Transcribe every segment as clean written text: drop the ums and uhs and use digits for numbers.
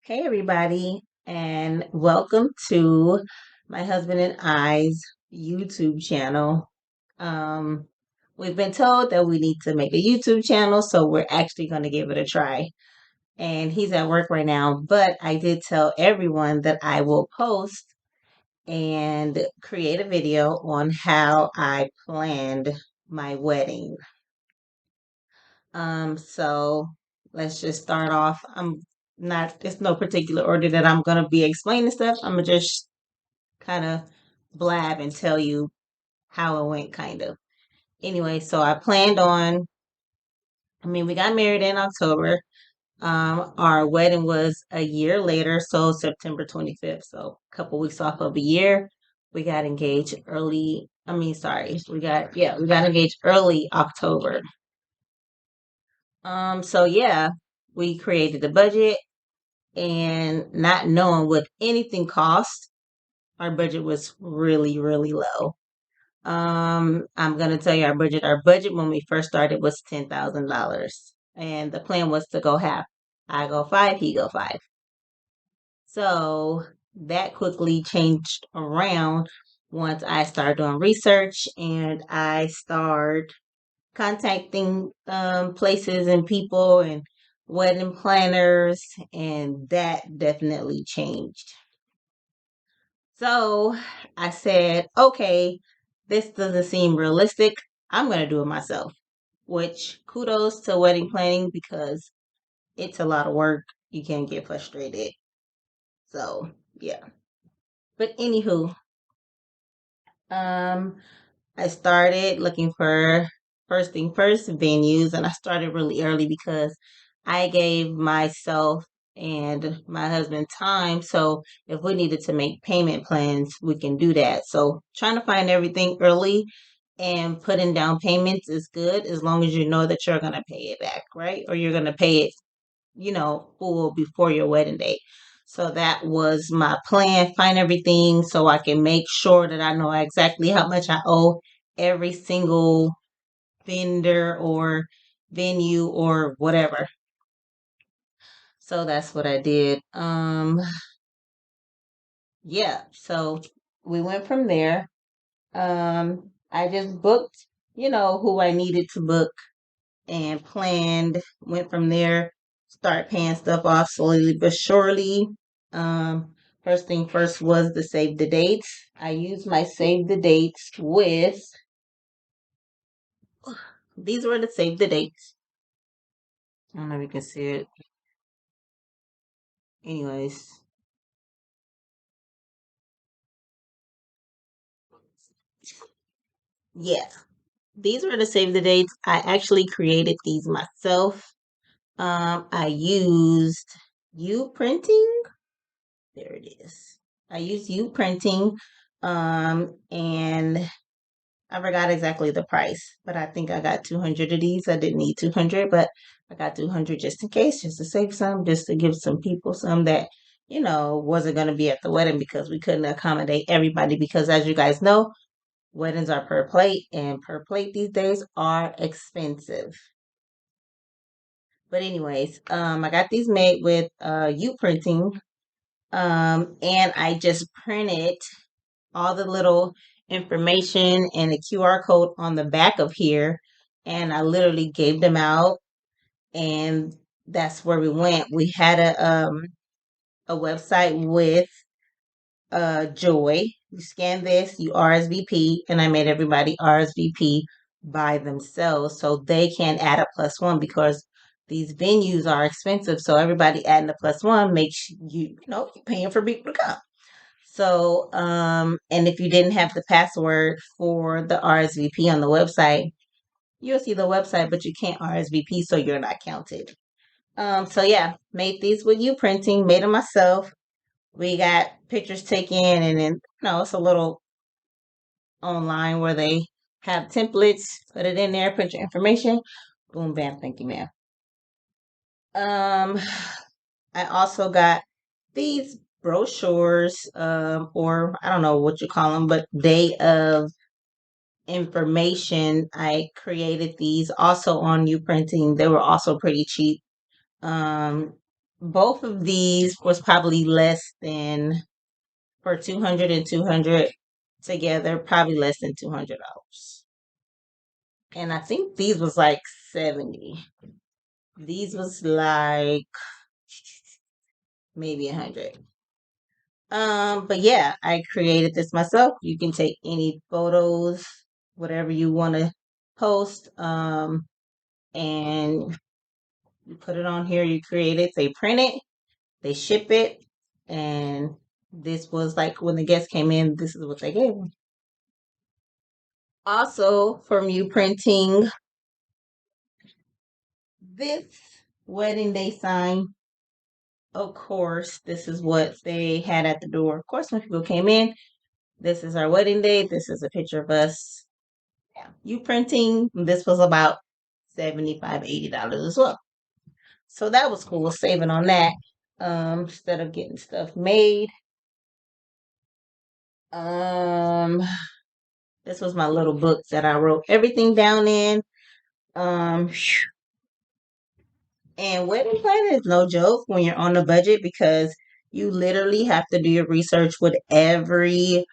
Hey, everybody, and welcome to my husband and I's YouTube channel. Um, we've been told that we need to make a YouTube channel, so we're actually going to give it a try. And he's at work right now, but I did tell everyone that I will post and create a video on how I planned my wedding. So let's just start off. It's no particular order that I'm gonna be explaining stuff. I'm gonna just kind of blab and tell you how it went, kind of. Anyway, so we got married in October. Our wedding was a year later, so September 25th. So a couple weeks off of a year. We got engaged early. We got engaged early October. So yeah, we created a budget and not knowing what anything cost, our budget was really, really low. I'm gonna tell you our budget. Our budget when we first started was $10,000, and the plan was to go half. I go five, he go five. So that quickly changed around once I started doing research and I start contacting places and people and wedding planners, and that definitely changed. So I said, okay, this doesn't seem realistic. I'm going to do it myself, which kudos to wedding planning because it's a lot of work. You can get frustrated. So, yeah. But anywho, um, I started looking for first thing first venues, and I started really early because I gave myself and my husband time. So if we needed to make payment plans, we can do that. So trying to find everything early and putting down payments is good as long as you know that you're going to pay it back, right? Or you're going to pay it, full before your wedding date. So that was my plan. Find everything so I can make sure that I know exactly how much I owe every single vendor or venue or whatever. So that's what I did. Yeah, so we went from there. I just booked, who I needed to book and planned, went from there, start paying stuff off slowly but surely. First thing first was the save the dates. I used my save the dates with these were the save the dates. I don't know if you can see it. Anyways, yeah, these were the save the dates. I actually created these myself. I used U printing. There it is. I used U printing. And I forgot exactly the price, but I think I got 200 of these. I didn't need 200, but I got 200 just in case, just to save some, just to give some people some that, wasn't going to be at the wedding because we couldn't accommodate everybody. Because as you guys know, weddings are per plate, and per plate these days are expensive. But anyways, I got these made with U printing, and I just printed all the little information and the QR code on the back of here, and I literally gave them out, and that's where we went. We had a website with Joy. You scan this, you RSVP, and I made everybody RSVP by themselves so they can add a plus one because these venues are expensive. So everybody adding a plus one makes you're paying for people to come. So, and if you didn't have the password for the RSVP on the website, you'll see the website, but you can't RSVP, so you're not counted. So yeah, made these with you printing, made them myself. We got pictures taken, and then it's a little online where they have templates. Put it in there, put your information. Boom, bam, thank you, ma'am. Um, I also got these brochures, or I don't know what you call them, but day of information. I created these also on U printing. They were also pretty cheap. Um, both of these was probably less than, for 200 and 200 together, probably less than $200. And I think these was like 70. These was like maybe 100. But yeah, I created this myself. You can take any photos, whatever you want to post, and you put it on here. You create it. They print it. They ship it. And this was like when the guests came in, this is what they gave them. Also, from you printing this wedding day sign, of course, this is what they had at the door. Of course, when people came in, this is our wedding day. This is a picture of us. Yeah. You printing, this was about $75, $80 as well. So that was cool, saving on that. Instead of getting stuff made. Um, this was my little book that I wrote everything down in. Um, and wedding planning is no joke when you're on a budget, because you literally have to do your research with every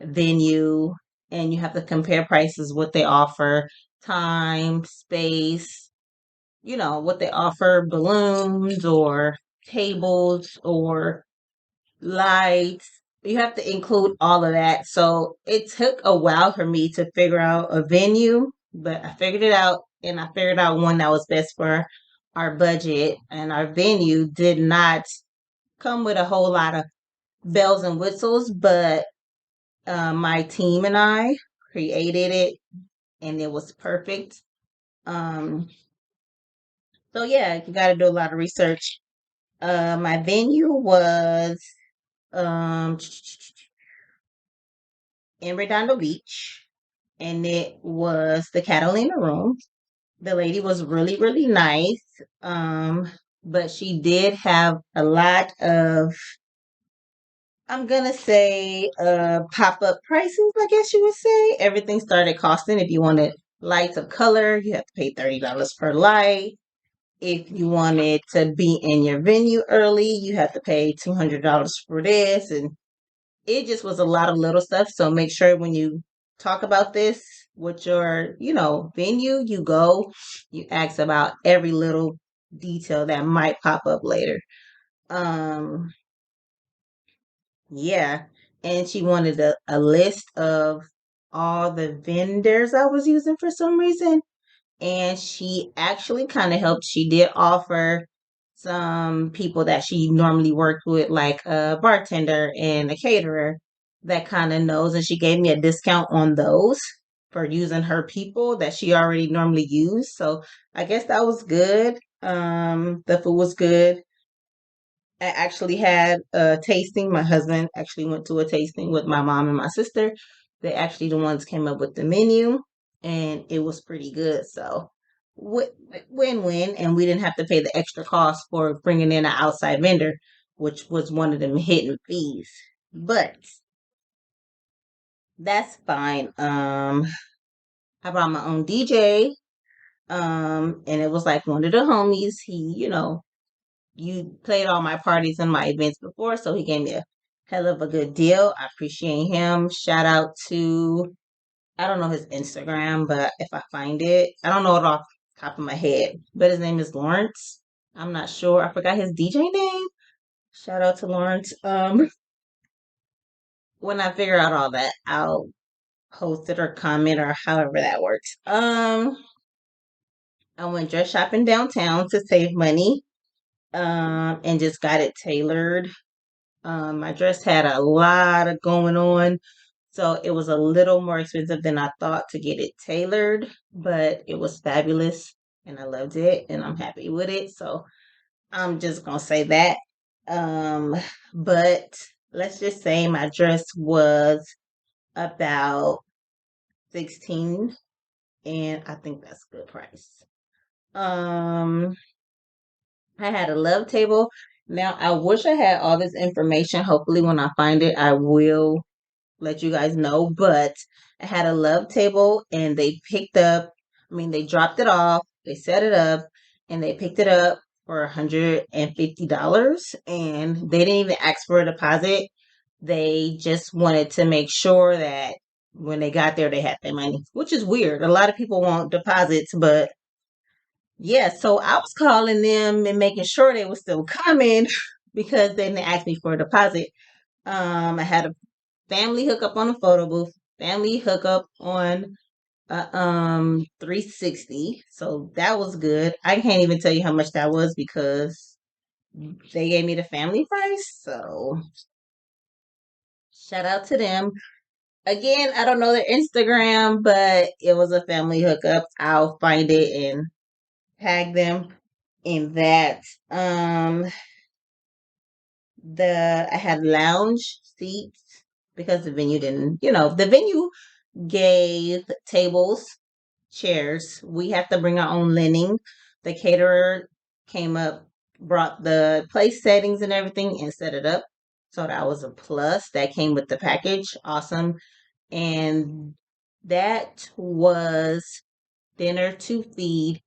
venue, and you have to compare prices, what they offer, time, space, what they offer, balloons or tables or lights. You have to include all of that. So it took a while for me to figure out a venue, but I figured it out, and I figured out one that was best for our budget. And our venue did not come with a whole lot of bells and whistles, but my team and I created it, and it was perfect. Um, so yeah, you got to do a lot of research. My venue was um in Redondo Beach, and it was the Catalina Room. The lady was really, really nice. But she did have a lot of, I'm gonna say, pop-up prices, I guess you would say. Everything started costing. If you wanted lights of color, you have to pay $30 per light. If you wanted to be in your venue early, you have to pay $200 for this. And it just was a lot of little stuff. So make sure when you talk about this with your, venue, you ask about every little detail that might pop up later. Um, yeah. And she wanted a list of all the vendors I was using for some reason. And she actually kind of helped. She did offer some people that she normally worked with, like a bartender and a caterer that kind of knows, and she gave me a discount on those for using her people that she already normally used. So I guess that was good. The food was good. I actually had a tasting. My husband actually went to a tasting with my mom and my sister. They actually the ones came up with the menu, and it was pretty good. So win-win, and we didn't have to pay the extra cost for bringing in an outside vendor, which was one of them hidden fees. But that's fine. I brought my own DJ. And it was like one of the homies. He, you played all my parties and my events before, so he gave me a hell of a good deal. I appreciate him. Shout out to, I don't know his Instagram, but if I find it, I don't know it off the top of my head, but his name is Lawrence. I'm not sure. I forgot his DJ name. Shout out to Lawrence. When I figure out all that, I'll post it or comment or however that works. I went dress shopping downtown to save money. And just got it tailored. My dress had a lot of going on, so it was a little more expensive than I thought to get it tailored, but it was fabulous, and I loved it, and I'm happy with it. So I'm just gonna say that. Um, but let's just say my dress was about 16, and I think that's a good price. Um, I had a love table. Now, I wish I had all this information. Hopefully, when I find it, I will let you guys know. But I had a love table, and they dropped it off, they set it up, and they picked it up. for $150, and they didn't even ask for a deposit. They just wanted to make sure that when they got there, they had their money, which is weird. A lot of people want deposits, but yeah, so I was calling them and making sure they were still coming because they didn't ask me for a deposit. I had a family hookup on a photo booth, family hookup on 360. So that was good. I can't even tell you how much that was because they gave me the family price. So shout out to them. Again, I don't know their Instagram, but it was a family hookup. I'll find it and tag them in that. I had lounge seats because the venue didn't, the venue gave tables, chairs. We have to bring our own linen. The caterer came up, brought the place settings and everything and set it up. So that was a plus. That came with the package. Awesome. And that was dinner to feed.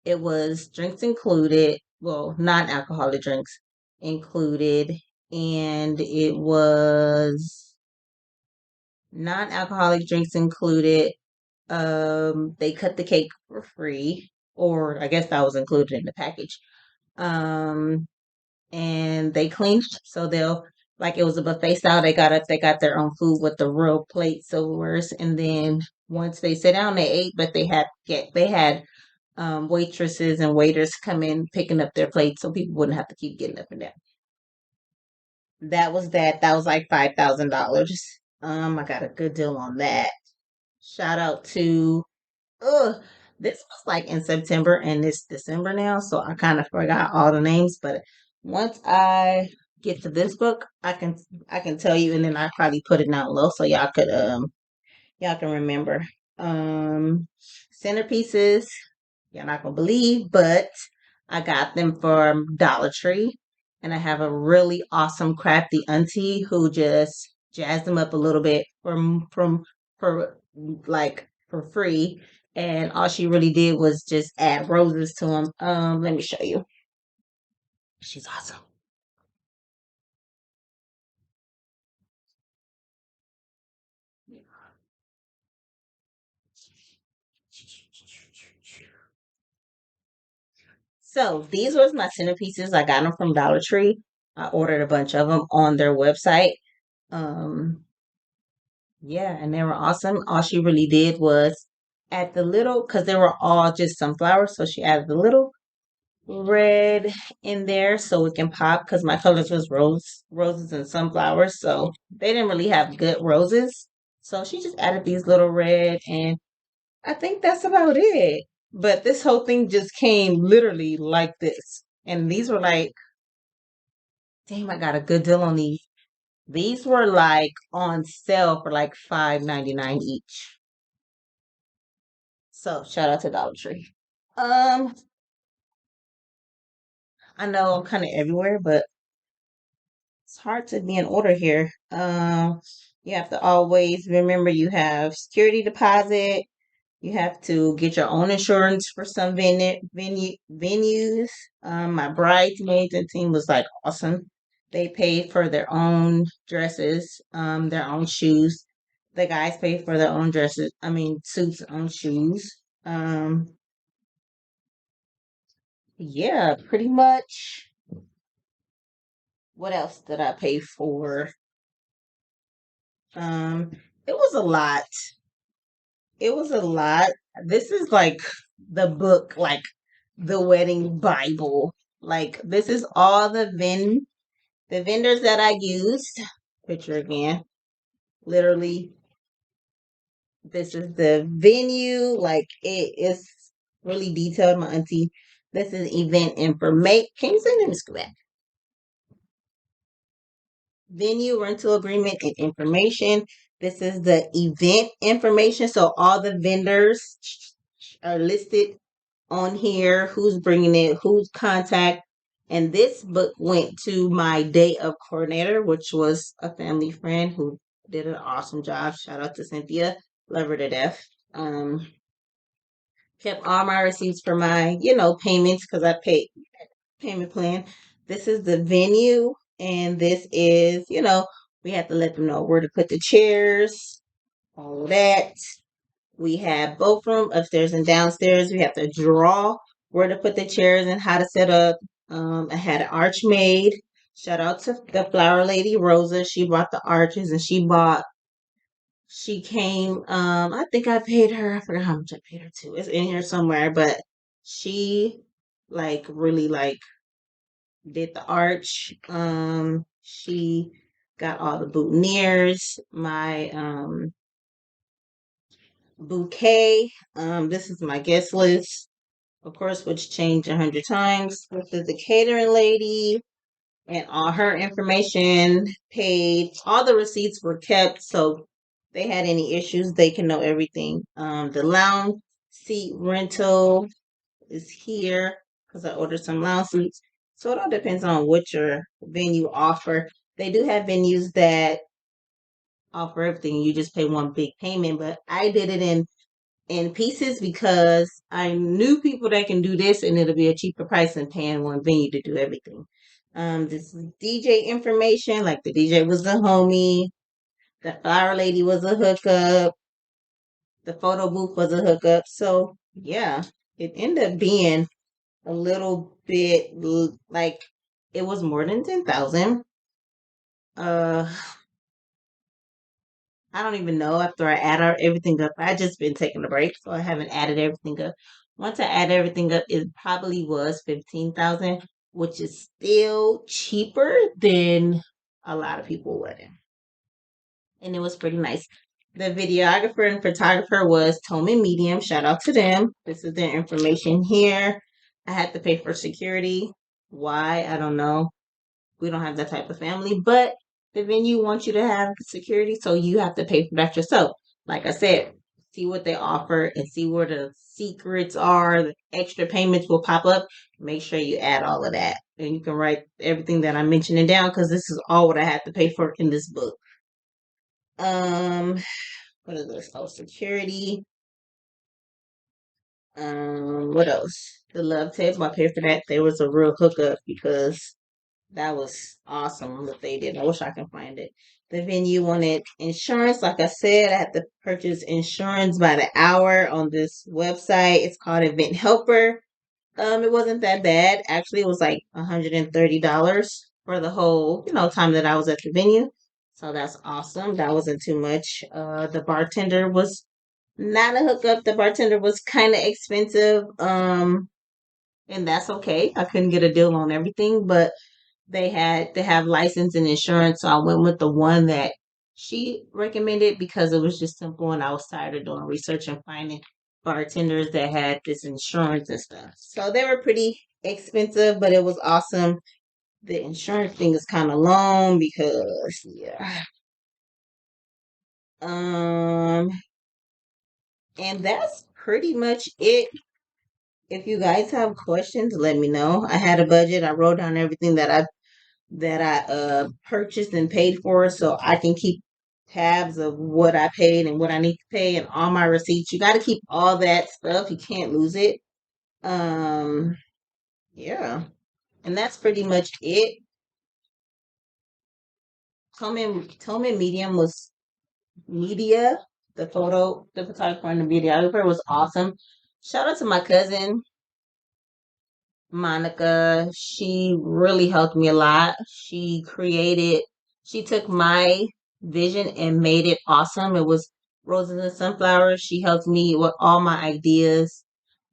It was drinks included, well, non-alcoholic drinks included, and it was non-alcoholic drinks included. They cut the cake for free, or I guess that was included in the package. Um, and they cleaned, so they'll like it was a buffet style. They got up, they got their own food with the real plates, silverwares, and then once they sit down, they ate, but they had waitresses and waiters come in picking up their plates so people wouldn't have to keep getting up and down. That was that. That was like $5,000. I got a good deal on that. Shout out to ugh, this was like in September and it's December now, so I kind of forgot all the names. But once I get to this book, I can tell you, and then I probably put it down low so y'all can remember. Centerpieces, you're not gonna believe, but I got them from Dollar Tree, and I have a really awesome crafty auntie who just jazzed them up a little bit for for free, and all she really did was just add roses to them. Let me show you. She's awesome. So these was my centerpieces. I got them from Dollar Tree. I ordered a bunch of them on their website. Um, yeah, and they were awesome. All she really did was add the little, because they were all just sunflowers. So she added the little red in there so it can pop because my colors was roses and sunflowers. So they didn't really have good roses. So she just added these little red, and I think that's about it. But this whole thing just came literally like this. And these were like, damn, I got a good deal on these. These were like on sale for like $5.99 each. So shout out to Dollar Tree. Um, I know I'm kind of everywhere, but it's hard to be in order here. You have to always remember you have security deposit. You have to get your own insurance for some venues. My bridesmaids and team was like awesome. They paid for their own dresses, their own shoes. The guys paid for their own dresses. I mean, suits, own shoes. Yeah, pretty much. What else did I pay for? Um, it was a lot. It was a lot. This is like the book, like the wedding Bible. Like this is all the vendors that I used. Picture again. Literally, this is the venue. Like it is really detailed, my auntie. This is event information. Can you say that in school? Venue rental agreement and information. This is the event information. So all the vendors are listed on here, who's bringing it, who's contact. And this book went to my day of coordinator, which was a family friend who did an awesome job. Shout out to Cynthia. Love her to death. Kept all my receipts for my, payments because I paid. payment plan. This is the venue, and this is, we have to let them know where to put the chairs, all of that. We have both room upstairs and downstairs. We have to draw where to put the chairs and how to set up. I had an arch made. Shout out to the flower lady Rosa. She bought the arches, and she came. I think I paid her. I forgot how much I paid her to. It's in here somewhere, but she like really like did the arch. She got all the boutonnieres. My bouquet. This is my guest list, of course, which changed 100 times. This is the catering lady, and all her information paid. All the receipts were kept, so they had any issues, they can know everything. The lounge seat rental is here because I ordered some lounge seats. So it all depends on what your venue offer. They do have venues that offer everything. You just pay one big payment, but I did it in pieces because I knew people that can do this, and it'll be a cheaper price than paying one venue to do everything. This is DJ information. Like the DJ was a homie, the flower lady was a hookup, the photo booth was a hookup. So yeah, it ended up being a little bit like it was more than 10,000. Uh, I don't even know after I add everything up. I just been taking a break, so I haven't added everything up. Once I add everything up, it probably was 15,000, which is still cheaper than a lot of people wedding. And it was pretty nice. The videographer and photographer was Tome and Medium. Shout out to them. This is their information here. I had to pay for security. Why? I don't know. We don't have that type of family, but the venue wants you to have security, so you have to pay for that yourself. Like I said, see what they offer and see where the secrets are. The extra payments will pop up. Make sure you add all of that. And you can write everything that I'm mentioning down because this is all what I had to pay for in this book. Um, what is this? Oh, security. What else? The love table. I paid for that. There was a real hookup because that was awesome what they did. I wish I can find it. The venue wanted insurance. Like I said, I had to purchase insurance by the hour on this website. It's called Event Helper. It wasn't that bad. Actually, it was like $130 for the whole, time that I was at the venue. So that's awesome. That wasn't too much. The bartender was not a hookup. The bartender was kind of expensive. And that's okay. I couldn't get a deal on everything, but they had to have license and insurance, so I went with the one that she recommended because it was just simple, and I was tired of doing research and finding bartenders that had this insurance and stuff. So they were pretty expensive, but it was awesome. The insurance thing is kind of long because yeah. Um, and that's pretty much it. If you guys have questions, let me know. I had a budget. I wrote down everything that I purchased and paid for, so I can keep tabs of what I paid and what I need to pay and all my receipts. You got to keep all that stuff. You can't lose it. Um, yeah, and that's pretty much it. Tillman Medium was media. The photographer and the videographer was awesome. Shout out to my cousin Monica. She really helped me a lot. She took my vision and made it awesome. It was Roses and Sunflowers. She helped me with all my ideas.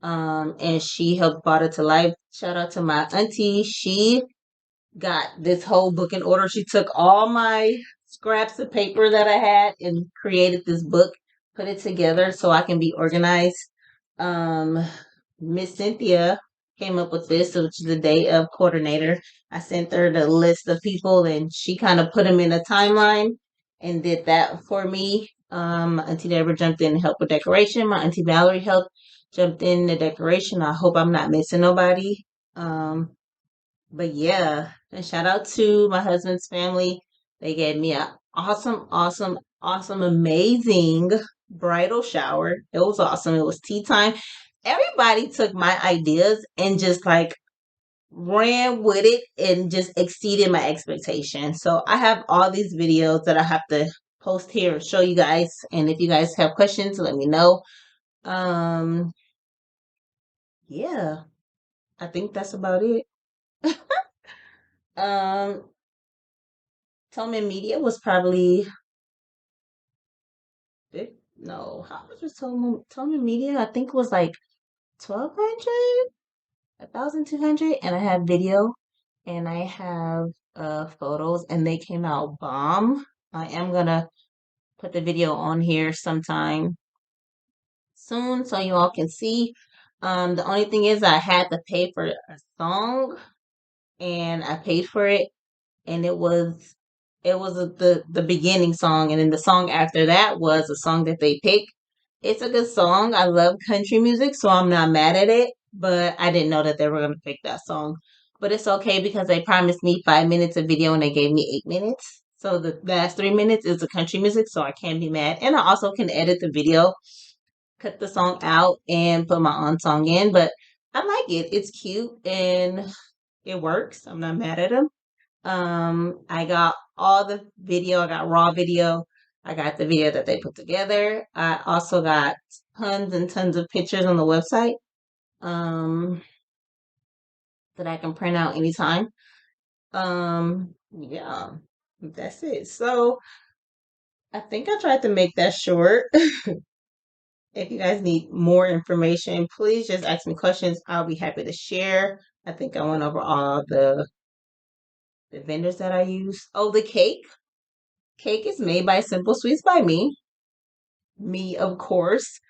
And she helped brought it to life. Shout out to my auntie. She got this whole book in order. She took all my scraps of paper that I had and created this book, put it together so I can be organized. Um, Miss Cynthia came up with this, which is the day of coordinator. I sent her the list of people and she kind of put them in a timeline and did that for me. My Auntie Deborah jumped in and helped with decoration. My Auntie Valerie helped jumped in the decoration. I hope I'm not missing nobody. Um, but yeah, and shout out to my husband's family. They gave me an awesome, amazing bridal shower. It was awesome. It was tea time. Everybody took my ideas and just like ran with it and just exceeded my expectations. So I have all these videos that I have to post here and show you guys. And if you guys have questions, let me know. Um, yeah, I think that's about it. Um, Tillman Media was probably no, how much was Tillman Media? I think it was like 1,200, 1,200, and I have video and I have photos, and they came out bomb. I am gonna put the video on here sometime soon so you all can see. The only thing is I had to pay for a song, and I paid for it, and it was the beginning song, and then the song after that was a song that they picked. It's a good song. I love country music, so I'm not mad at it, but I didn't know that they were going to pick that song. But it's okay because they promised me 5 minutes of video and they gave me 8 minutes. So the last 3 minutes is the country music, so I can't be mad. And I also can edit the video, cut the song out, and put my own song in. But I like it. It's cute and it works. I'm not mad at them. I got all the video. I got raw video. I got the video that they put together. I also got tons and tons of pictures on the website um, that I can print out anytime. Yeah, that's it. So I think I tried to make that short. If you guys need more information, please just ask me questions. I'll be happy to share. I think I went over all the vendors that I use. Oh, the cake. Cake is made by Simple Sweets by me. Me, of course.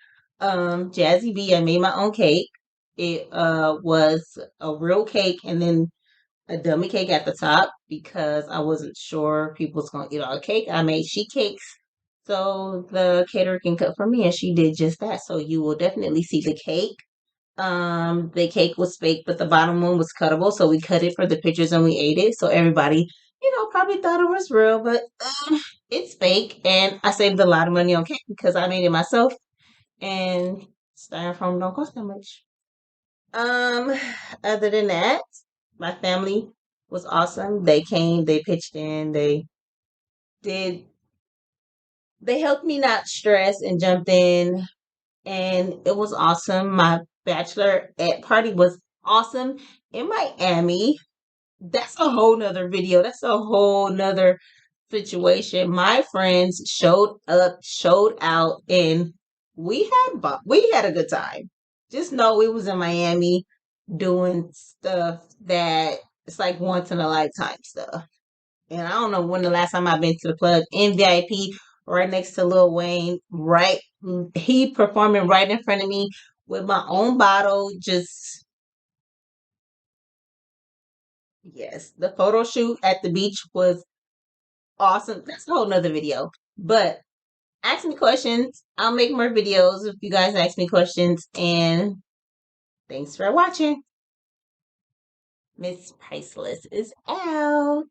Jazzy B, I made my own cake. It was a real cake and then a dummy cake at the top because I wasn't sure people was gonna eat all the cake. I made sheet cakes so the caterer can cut for me, and she did just that. So you will definitely see the cake. The cake was fake, but the bottom one was cuttable, so we cut it for the pictures and we ate it. So everybody, probably thought it was real, but it's fake. And I saved a lot of money on cake because I made it myself, and styrofoam don't cost that much. Um, Other than that, my family was awesome. They came, they pitched in, did, they helped me not stress and jumped in, and it was awesome. My bachelor party was awesome in Miami. That's a whole nother video. That's a whole nother situation. My friends showed up, showed out, and we had a good time. Just know we was in Miami doing stuff that it's like once in a lifetime stuff. And I don't know when the last time I've been to the club in VIP right next to Lil Wayne, right? He performing right in front of me with my own bottle. Just, yes, the photo shoot at the beach was awesome. That's a whole nother video. But ask me questions. I'll make more videos if you guys ask me questions. And thanks for watching. Miss Priceless is out.